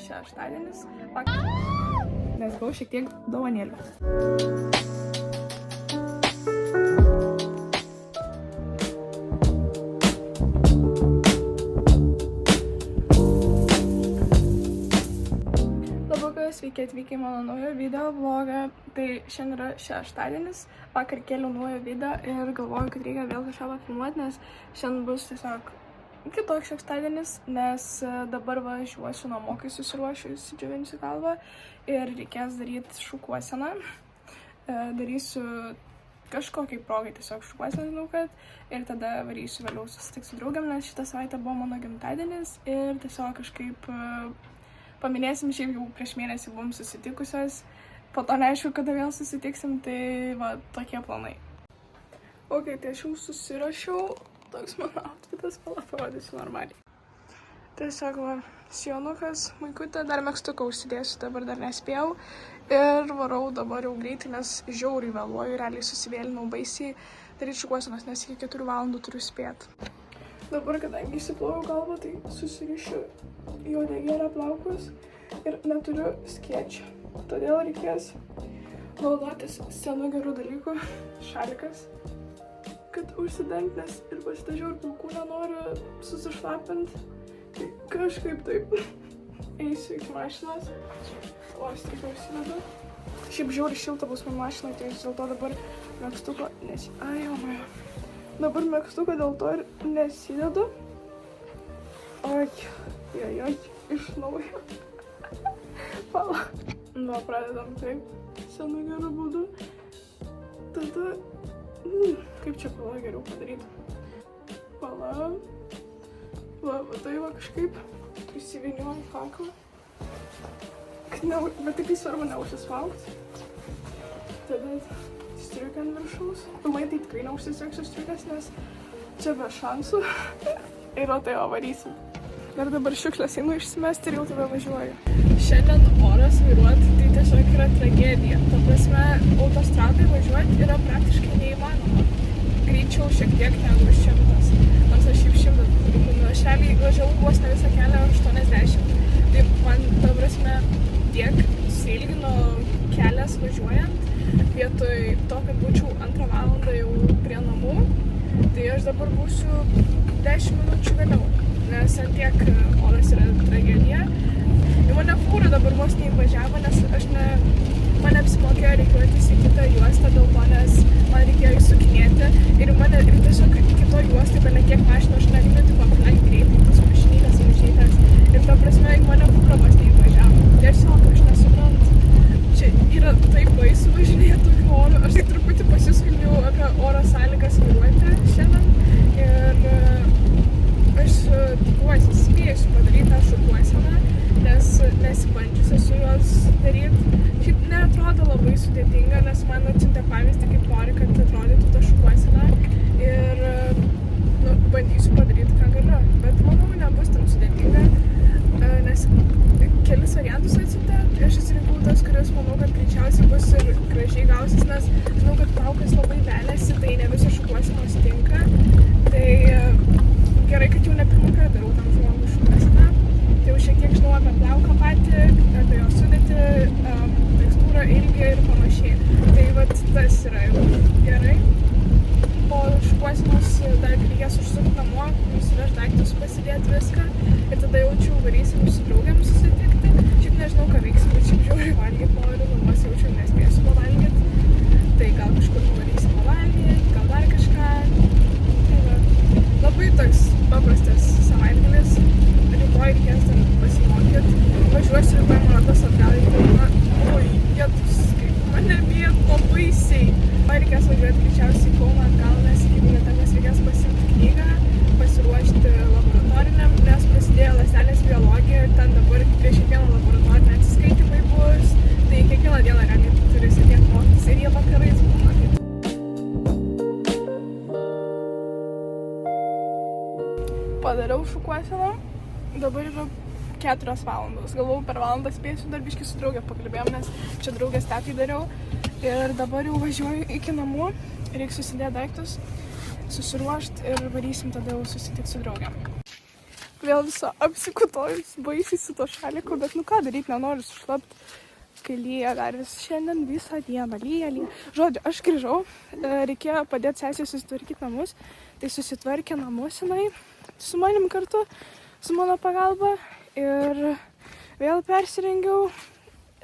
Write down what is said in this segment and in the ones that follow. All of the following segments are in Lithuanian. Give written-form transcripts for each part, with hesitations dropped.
šeštadienis, nes gavau šiek tiek dovanėlių. Sveiki atvykę į mano naują video vlogą. Tai šiandien yra šeštadienis, vakar kėliau naują video ir galvoju, kad reikia vėl kažką filmuoti, nes šiandien bus tiesiog kitoks šeštadienis, nes dabar važiuosiu namo, kai susiruošiu, įsidžiuvinsiu galvą ir reikės daryti šukuoseną. Darysiu kažkokiai progai tiesiog šukuoseną, žinau, kad ir tada varysiu vėliau susitiksiu su draugiam, nes šitą savaitę buvo mano gimtadienis ir tiesiog kažkaip paminėsim, šiaip jau prieš mėnesį buvom susitikusios, po to neaišku, kada vėl susitiksim, tai va, tokie planai. Ok, tai aš jau susirašiau, toks mano outfitas, parodysiu normaliai. Tiesiog va, sijonukas, maikutė, dar megstuką užsidėsiu, dabar dar nespėjau ir varau dabar jau greitai, nes žiauriai vėluoju, realiai susivėlinau baisiai daryti šukuosenas, nes iki 4 valandų turiu spėti. Dabar, kadangi įsiploviau galvą, tai susirišiu į uodegėlę plaukus ir neturiu skėčio. Todėl reikės naudotis senų gerų dalykų, šalikas, kad užsidengti, nes ir pasidažiau ir plaukų nenoriu susišlapinti. Tai kažkaip taip eisiu iki mašinos, o aš tik užsidedu. Šiaip žiauriai šilta bus man mašinai, tai dėl to dabar megstuko Dabar megstuko dėl to ir nesidedu. Oi, iš naujo. Pala. Nu, pradedam taip, senu gerų būdu. Tada, kaip čia pala geriau padaryti? Pala. Va, tai va kažkaip įsivyniuoju kaklą. Bet tik svarbu neužsismaukti. Tada striukę ant viršaus. Pilnai tai tikrai neužsisegsiu striukės, nes čia be šansų. Ir o tai varysim. Dar dabar šiukšlės einu išsimesti ir jau tada važiuoju. Šiandien oras vairuoti tai tiesiog yra tragedija. Ta prasme, autostradai važiuoti yra praktiškai neįmanoma. Greičiau šiek tiek negu 100. Nors aš šiaip 100. Aš realiai važiavau vos ne visą kelią 80. Tai man, ta prasme, tiek suilgino kelias važiuojant. Vietoj to, kad būčiau 2 valandą jau prie namų, tai aš dabar būsiu 10 minučių vėliau, nes tiek oras yra tragedija. Į mane fūra dabar vos neįvažiavo, nes man apsimokėjo reikiuotis į kitą juostą dėl to, nes man reikėjo įsukinėti ir tiesiog iki to juostai bele kiek mašinų aš negaliu tik aplenkti greitai, tos mašinytės mažytės ir ta prasme į mane fūra vos neįvažiavo. Tiesiog aš nesuprantu. Čia yra taip baisu važinėti tokiu oru. Aš tik truputį pasiskalbėjau apie oro sąlygas vairuoti šiandien ir aš tikiuosi spėsiu padaryti tą šukuoseną, nes nesibandžius esu juos daryti. Šiaip neatrodo labai sudėtinga, nes man atsiuntė pavyzdį, kaip nori, kad atrodytų ta šukuosena ir bandysiu padaryti, ką galiu. Bet manau, nebus tam sudėtinga, nes kelis variantus atsiuntė. Aš atsirinkau tas, kuris manau, kad greičiausiai bus ir gražiai gausis, nes žinau, kad plaukas labai velėsi, tai ne visos šukuosenos tinka. Tai gerai, kad jau ne pirmą kartą darau tam žmogui šukuoseną. Tai jau šiek tiek žinau apie plauką patį, apie jo sudėtį, tekstūrą, ilgį ir panašiai. Tai vat tas yra jau gerai. Po šukuosenos dar reikės užsukti namo, nusivežti daiktus, pasidėti viską ir tada jaučiu varysim su draugėm susitikti. Šiaip nežinau, ką veiksim, bet šiaip žiauriai valgyti noriu, namuose jaučiu nespėsiu pavalgyti. Tai gal kažkur nuvarysim pavalgyti, gal dar kažką. Tai va, labai toks paprastas savaitgalis. Rytoj reikės dar pasimokyti. Važiuosiu rytoj maratos atgal į Kauną. Oi, jėtus, kaip mane bėgo baisiai. Reikės važiuoti greičiausiai į Kauną atgal, nes iki bibliotekos reikės pasiimti knygą, pasiruošti laboratoriniam, nes prasidėjo ląstelės biologija ir ten dabar prieš kiekvieną laboratorinę atsiskaitimai bus. Tai kiekvieną dieną realiai turi sėdėti mokytis ir jie vakarais būna. Padariau šukuoseną, dabar yra 4 valandos. Galvojau, per valandą spėsiu, dar biškį su draugė pakalbėjom, nes čia draugės tetai dariau. Ir dabar jau važiuoju iki namų, reikia susidėti daiktus, susiruošti ir varysim tada jau susitikti su draugiam. vėl visą apsikutojus, baisiai su to šaliku, bet nu ką daryti, nenoriu sušlapti, kai lyja dar vis šiandien visą dieną, lyja. Žodžiu, aš grįžau, reikėjo padėti sesijai susitvarkyti namus, tai susitvarkė namus jinai su manim kartu, su mano pagalba ir vėl persirengiau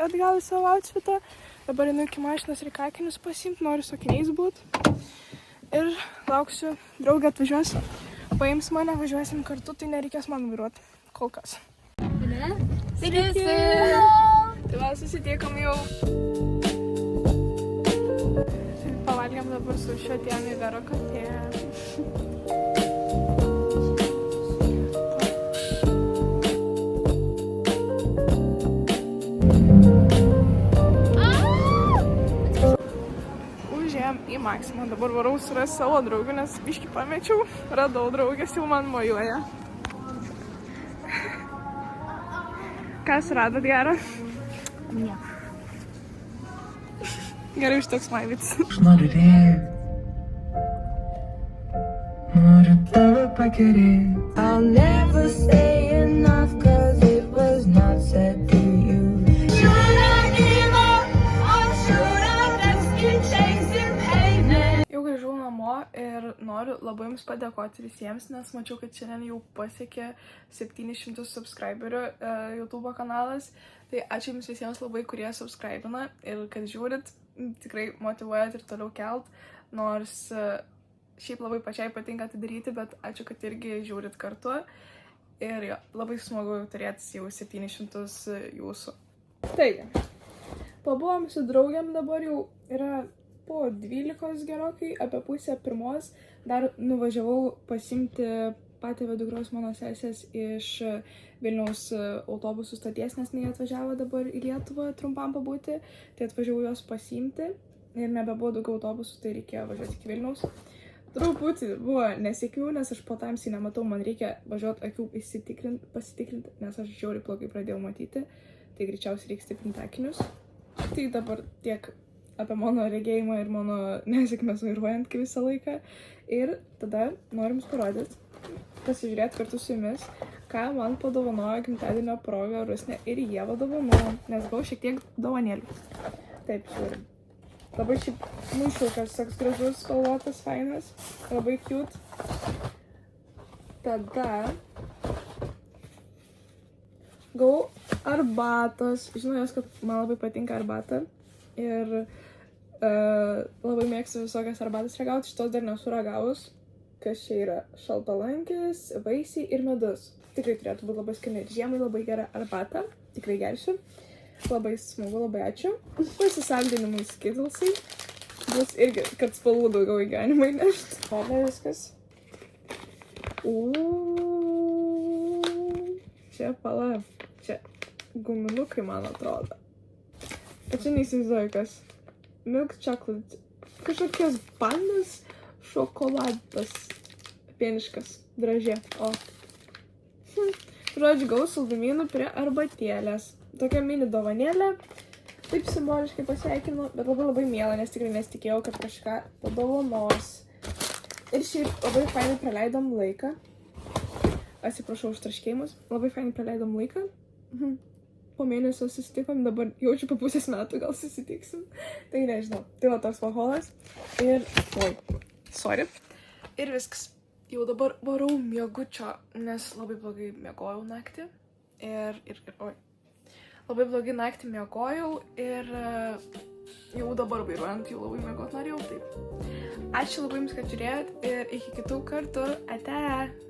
atgal į savo outfitą, dabar einu iki mašinos ir akinius pasiimti, noriu su akiniais būti ir lauksiu, draugė atvažiuos. Paims mane, važiuosim kartu, tai nereikės man vairuoti kol kas. Sveiki! Tai vėl susitiekam jau. Pavalgėm dabar su šiotiem į Vero katė. Į Maksimą. Dabar varau surasti savo draugų, nes biškį pamečiau. Radau draugės, jau man mojuoja. Kas radot gerą? Ne. Gerai, užteks maivits. Aš noriu rėkti. Noriu tave pakerėti. I'll never say enough cause it was not said to you. Should I give up or should I just keep chasing pavement? Jau grįžau namo ir noriu labai jums padėkoti visiems, nes mačiau, kad šiandien jau pasiekė 700 subscriberių YouTube kanalas. Tai ačiū jums visiems labai, kurie subscribina ir kad žiūrit, tikrai motyvuojat ir toliau kelt, nors šiaip labai pačiai patinka tai daryti, bet ačiū, kad irgi žiūrit kartu. Ir jo, labai smagu turėti jau 700 jūsų. Taigi, pabuvom su draugiam, dabar jau yra po 12 gerokai, apie pusę 1. Dar nuvažiavau pasimti patėvę dukros mano sesės iš Vilniaus autobusų stoties, nes jie atvažiavo dabar į Lietuvą trumpam pabūti. Tai atvažiavau jos pasimti ir nebebuvo daugiau autobusų, tai reikėjo važiuoti iki Vilniaus. Truputį buvo nesėkmių, nes aš po tamsiai nematau, man reikia važiuoti akių pasitikrinti, nes aš žiauriai blogai pradėjau matyti, tai greičiausiai reikia stiprinti akinius. Tai dabar tiek apie mano regėjimą ir mano nesėkmės vairuojant kaip visą laiką. Ir tada norim parodyti, pasižiūrėti kartu su jumis, ką man padovanojo gimtadienio proga Rusnė ir Ieva dovanojo, nes gavau šiek tiek dovanėlių. Taip, žiūrim. Labai šiaip maišiukas, toks gražus, spalvotas, fainas, labai cute. Tada gavau arbatos. Žinau jos, kad man labai patinka arbata ir labai mėgstu visokias arbatas ragauti, šitos dar nesu ragavus. Kas čia yra? Šaltalankis, vaisiai ir medus. Tikrai turėtų būti labai skani. Žiemai labai gera arbata, tikrai gersiu. Labai smagu, labai ačiū. Pasisaldinimai skidlsai. Bus irgi, kad spalvų daugiau į gyvenimą įnešti. Tada viskas. Čia pala. Čia guminukai, man atrodo. Bet čia neįsivaizduoju kas. Milk chocolate. Kažkokios bandas šokoladas. Pieniškas. Dražė. O. Žodžiu, gavau saldumynų prie arbatėlės. Tokia mini dovanėlė. Taip simboliškai pasveikinu, bet labai miela, nes tikrai nesitikėjau, kad kažką padovanos. Ir šiaip labai fainai praleidom laiką. Atsiprašau už traškėjimus. Labai fainai praleidom laiką. Po mėnesio susitikom, dabar jaučiu po pusės metų gal susitiksim. Tai nežinau. Tai va toks vaholas. Ir... Oi. Sorry. Ir viskas. Jau dabar varau miegučio, nes labai blogai miegojau naktį. Oi. Labai blogai naktį miegojau ir jau dabar vairuojant, jau labai miegot norėjau. Taip. Ačiū labai jums, kad žiūrėjot ir iki kitų kartų. Ate!